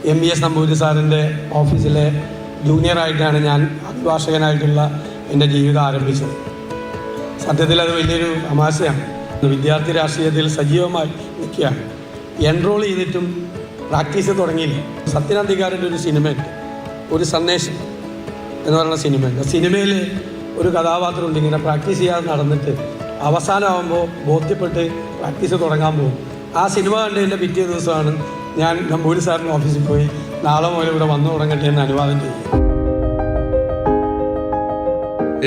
MVS Namboothiri സാറിൻ്റെ ഓഫീസിലെ ജൂനിയറായിട്ടാണ് ഞാൻ അഭിഭാഷകനായിട്ടുള്ള എൻ്റെ ജീവിതം ആരംഭിച്ചത്. സത്യത്തിൽ അത് വലിയൊരു തമാശയാണ്. വിദ്യാർത്ഥി രാഷ്ട്രീയത്തിൽ സജീവമായി നിൽക്കുകയാണ്. എൻറോൾ ചെയ്തിട്ടും പ്രാക്ടീസ് തുടങ്ങിയില്ല. സത്യനന്ദിക്കാരൻ്റെ ഒരു സിനിമയുണ്ട്, ഒരു സന്ദേശം എന്ന് പറയുന്ന സിനിമയുണ്ട്. സിനിമയിൽ ഒരു കഥാപാത്രമുണ്ട്, ഇങ്ങനെ പ്രാക്ടീസ് ചെയ്യാതെ നടന്നിട്ട് അവസാനമാകുമ്പോൾ ബോധ്യപ്പെട്ട് പ്രാക്ടീസ് തുടങ്ങാൻ പോകും. ആ സിനിമ കണ്ടതിൻ്റെ പിറ്റേ ദിവസമാണ് ഞാൻ നമ്പൂതിരി സാറിൻ്റെ ഓഫീസിൽ പോയി നാളെ മുതൽ ഇവിടെ വന്നു തുടങ്ങട്ടെ എന്ന് അനുവാദം ചെയ്തു.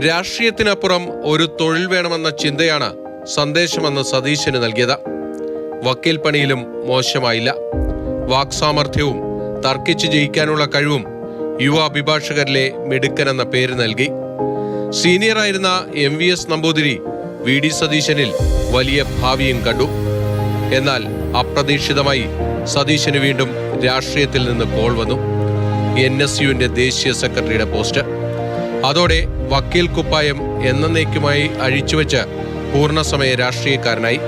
രാഷ്ട്രീയത്തിനപ്പുറം ഒരു തൊഴിൽ വേണമെന്ന ചിന്തയാണ് സന്ദേശമെന്ന് സതീശന് നൽകിയത്. വക്കീൽ പണിയിലും മോശമായില്ല. വാക്സാമർഥ്യവും തർക്കിച്ച് ജയിക്കാനുള്ള കഴിവും യുവ അഭിഭാഷകരിലെ മിടുക്കനെന്ന പേര് നൽകി. സീനിയറായിരുന്ന MVS നമ്പൂതിരി VD സതീശനിൽ വലിയ ഭാവിയും കണ്ടു. എന്നാൽ അപ്രതീക്ഷിതമായി സതീശന് വീണ്ടും രാഷ്ട്രീയത്തിൽ നിന്ന് കോൾ വന്നു. NSUവിന്റെ ദേശീയ സെക്രട്ടറിയുടെ പോസ്റ്റ്. അതോടെ വക്കീൽ കുപ്പായം എന്നേക്കുമായി അഴിച്ചുവെച്ച് പൂർണ്ണസമയ രാഷ്ട്രീയക്കാരനായി.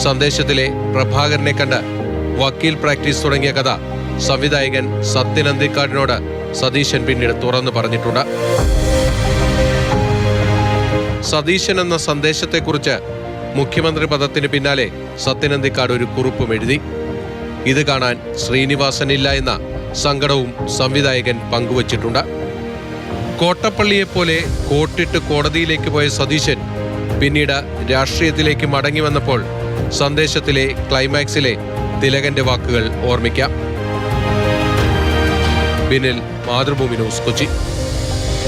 സന്ദേശത്തിലെ പ്രഭാകരനെ കണ്ട് വക്കീൽ പ്രാക്ടീസ് തുടങ്ങിയ കഥ സംവിധായകൻ സത്യനന്ദിക്കാടിനോട് സതീശൻ പിന്നീട് തുറന്നു പറഞ്ഞിട്ടുണ്ട്. സതീശൻ എന്ന സന്ദേശത്തെക്കുറിച്ച് മുഖ്യമന്ത്രി പദത്തിന് പിന്നാലെ സത്യനന്ദിക്കാട് ഒരു കുറിപ്പും എഴുതി. ഇത് കാണാൻ ശ്രീനിവാസനില്ല എന്ന സങ്കടവും സംവിധായകൻ പങ്കുവച്ചിട്ടുണ്ട്. കോട്ടപ്പള്ളിയെപ്പോലെ കോട്ടിട്ട് കോടതിയിലേക്ക് പോയ സതീശൻ പിന്നീട് രാഷ്ട്രീയത്തിലേക്ക് മടങ്ങി വന്നപ്പോൾ സന്ദേശത്തിലെ ക്ലൈമാക്സിലെ തിലകന്റെ വാക്കുകൾ ഓർമ്മിക്കാം. ബിനിൽ, മാതൃഭൂമി ന്യൂസ്, കൊച്ചി.